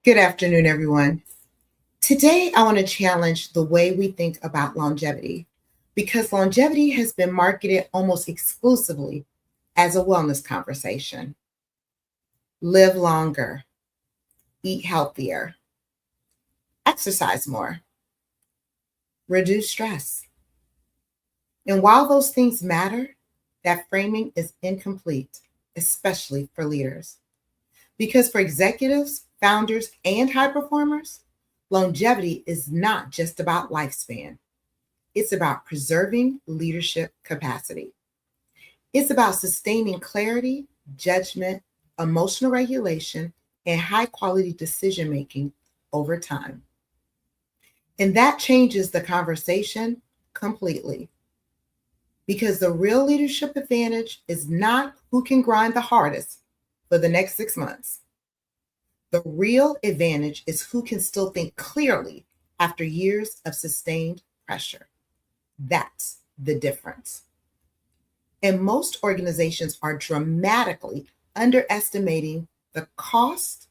Good afternoon, everyone. Today, I want to challenge the way we think about longevity because longevity has been marketed almost exclusively as a wellness conversation. Live longer, eat healthier, exercise more, reduce stress. And while those things matter, that framing is incomplete, especially for leaders. Because for executives, founders, and high performers, longevity is not just about lifespan. It's about preserving leadership capacity. It's about sustaining clarity, judgment, emotional regulation, and high quality decision making over time. And that changes the conversation completely because the real leadership advantage is not who can grind the hardest for the next 6 months. The real advantage is who can still think clearly after years of sustained pressure. That's the difference. And most organizations are dramatically underestimating the cost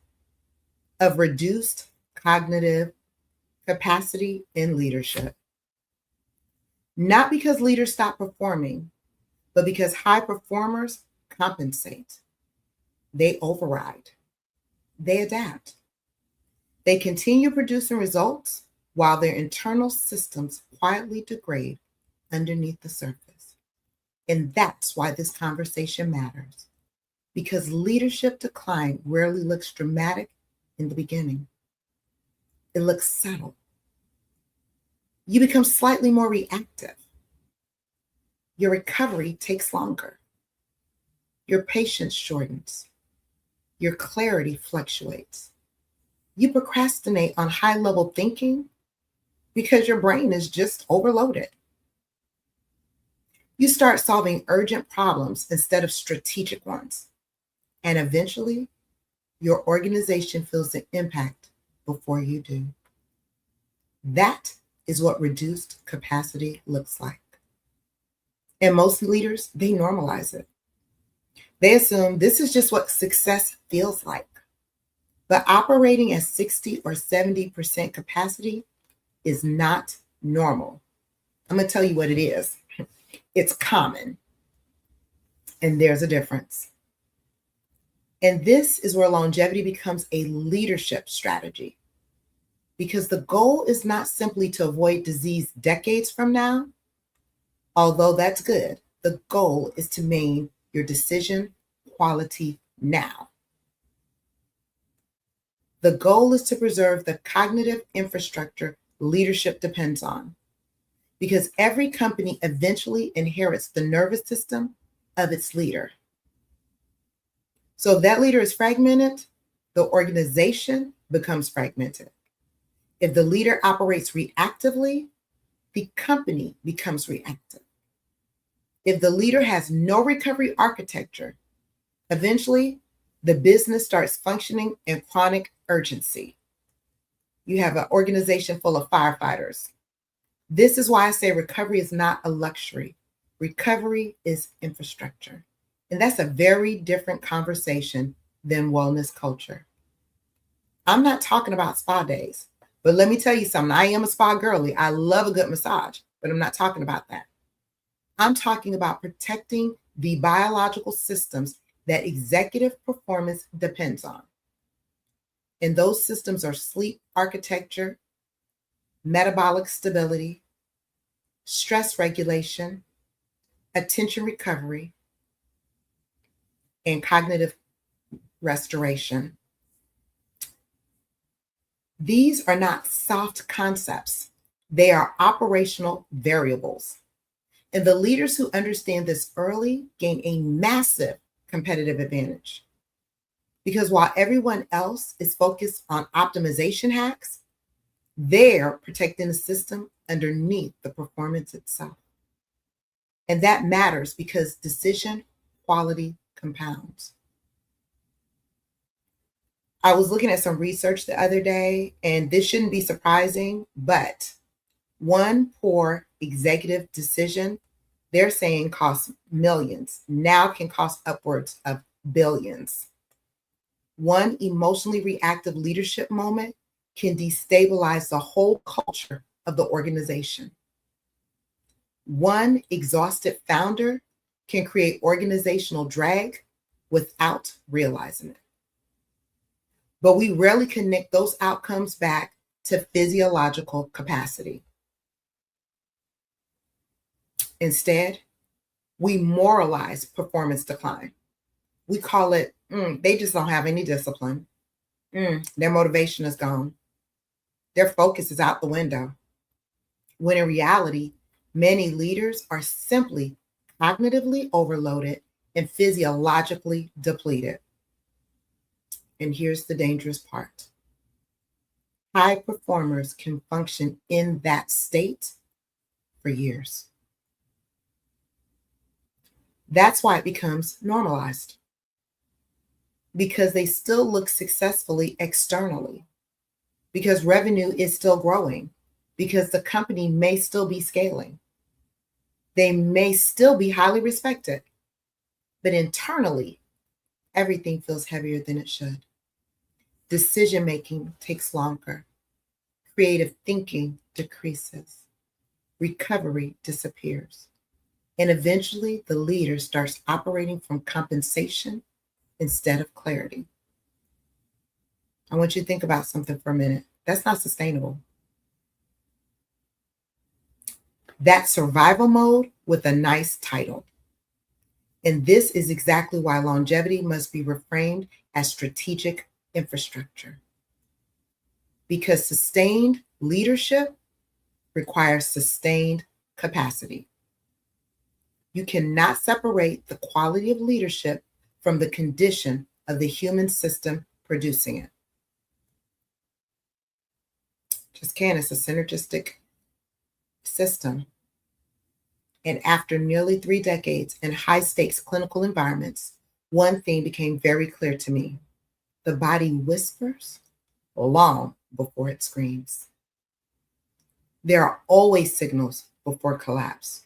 of reduced cognitive capacity in leadership. Not because leaders stop performing, but because high performers compensate. They override. They adapt. They continue producing results while their internal systems quietly degrade underneath the surface. And that's why this conversation matters, because leadership decline rarely looks dramatic in the beginning. It looks subtle. You become slightly more reactive. Your recovery takes longer. Your patience shortens. Your clarity fluctuates. You procrastinate on high-level thinking because your brain is just overloaded. You start solving urgent problems instead of strategic ones. And eventually, your organization feels the impact before you do. That is what reduced capacity looks like. And most leaders, they normalize it. They assume this is just what success feels like. But operating at 60 or 70% capacity is not normal. I'm going to tell you what it is. It's common. And there's a difference. And this is where longevity becomes a leadership strategy. Because the goal is not simply to avoid disease decades from now, although that's good. The goal is to maintain your decision quality now. The goal is to preserve the cognitive infrastructure leadership depends on, because every company eventually inherits the nervous system of its leader. So if that leader is fragmented, the organization becomes fragmented. If the leader operates reactively, the company becomes reactive. If the leader has no recovery architecture, eventually the business starts functioning in chronic urgency. You have an organization full of firefighters. This is why I say recovery is not a luxury. Recovery is infrastructure. And that's a very different conversation than wellness culture. I'm not talking about spa days, but let me tell you something. I am a spa girly. I love a good massage, but I'm not talking about that. I'm talking about protecting the biological systems that executive performance depends on. And those systems are sleep architecture, metabolic stability, stress regulation, attention recovery, and cognitive restoration. These are not soft concepts. They are operational variables. And the leaders who understand this early gain a massive competitive advantage. Because while everyone else is focused on optimization hacks, they're protecting the system underneath the performance itself. And that matters because decision quality compounds. I was looking at some research the other day, and this shouldn't be surprising, but one poor executive decision, they're saying costs millions, now can cost upwards of billions. One emotionally reactive leadership moment can destabilize the whole culture of the organization. One exhausted founder can create organizational drag without realizing it. But we rarely connect those outcomes back to physiological capacity. Instead, we moralize performance decline. We call it, they just don't have any discipline. Their motivation is gone. Their focus is out the window. When in reality, many leaders are simply cognitively overloaded and physiologically depleted. And here's the dangerous part. High performers can function in that state for years. That's why it becomes normalized, because they still look successfully externally, because revenue is still growing, because the company may still be scaling. They may still be highly respected, but internally, everything feels heavier than it should. Decision-making takes longer. Creative thinking decreases. Recovery disappears. And eventually, the leader starts operating from compensation instead of clarity. I want you to think about something for a minute. That's not sustainable. That's survival mode with a nice title. And this is exactly why longevity must be reframed as strategic infrastructure. Because sustained leadership requires sustained capacity. You cannot separate the quality of leadership from the condition of the human system producing it. Just can't. It's a synergistic system. And after nearly 3 decades in high-stakes clinical environments, one thing became very clear to me. The body whispers long before it screams. There are always signals before collapse,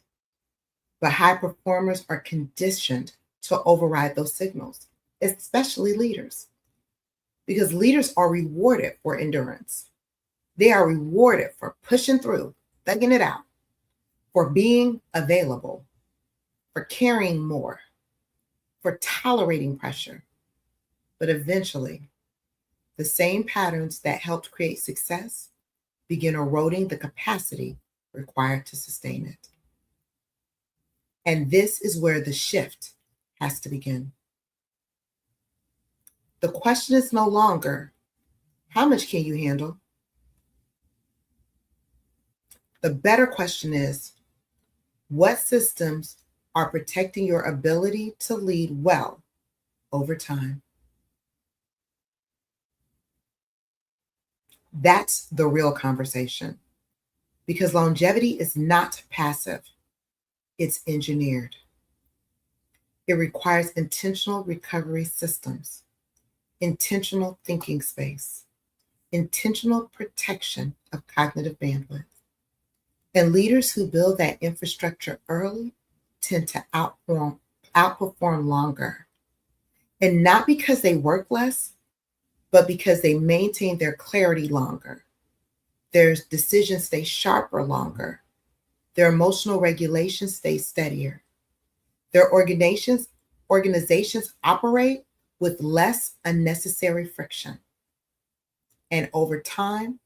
but high performers are conditioned to override those signals, especially leaders, because leaders are rewarded for endurance. They are rewarded for pushing through, thugging it out, for being available, for carrying more, for tolerating pressure. But eventually, the same patterns that helped create success begin eroding the capacity required to sustain it. And this is where the shift has to begin. The question is no longer, how much can you handle? The better question is, what systems are protecting your ability to lead well over time? That's the real conversation, because longevity is not passive, it's engineered. It requires intentional recovery systems, intentional thinking space, intentional protection of cognitive bandwidth. And leaders who build that infrastructure early tend to outperform longer. And not because they work less, but because they maintain their clarity longer. Their decisions stay sharper longer. Their emotional regulation stays steadier. Their organizations operate with less unnecessary friction. And over time,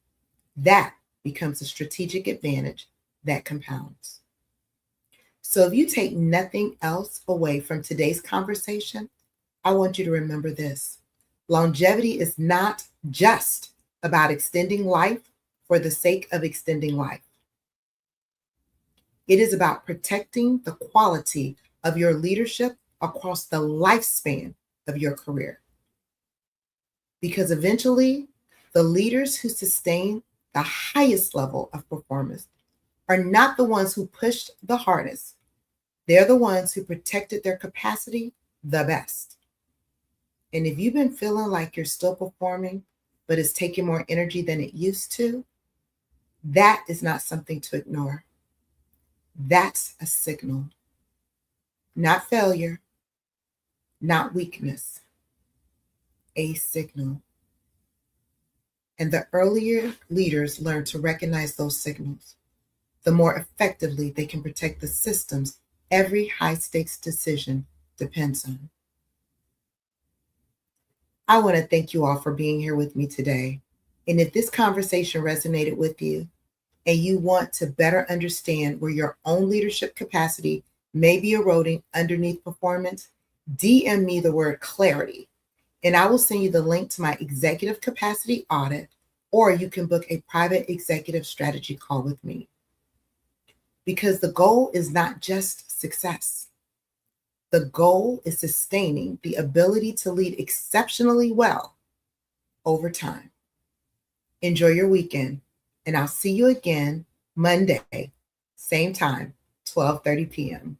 that becomes a strategic advantage that compounds. So if you take nothing else away from today's conversation, I want you to remember this. Longevity is not just about extending life for the sake of extending life. It is about protecting the quality of your leadership across the lifespan of your career. Because eventually, the leaders who sustain the highest level of performance are not the ones who pushed the hardest. They're the ones who protected their capacity the best. And if you've been feeling like you're still performing, but it's taking more energy than it used to, that is not something to ignore. That's a signal. Not failure, not weakness, a signal. And the earlier leaders learn to recognize those signals, the more effectively they can protect the systems every high stakes decision depends on. I want to thank you all for being here with me today. And if this conversation resonated with you and you want to better understand where your own leadership capacity may be eroding underneath performance, DM me the word clarity, and I will send you the link to my executive capacity audit, or you can book a private executive strategy call with me. Because the goal is not just success. The goal is sustaining the ability to lead exceptionally well over time. Enjoy your weekend, and I'll see you again Monday, same time, 12:30 p.m.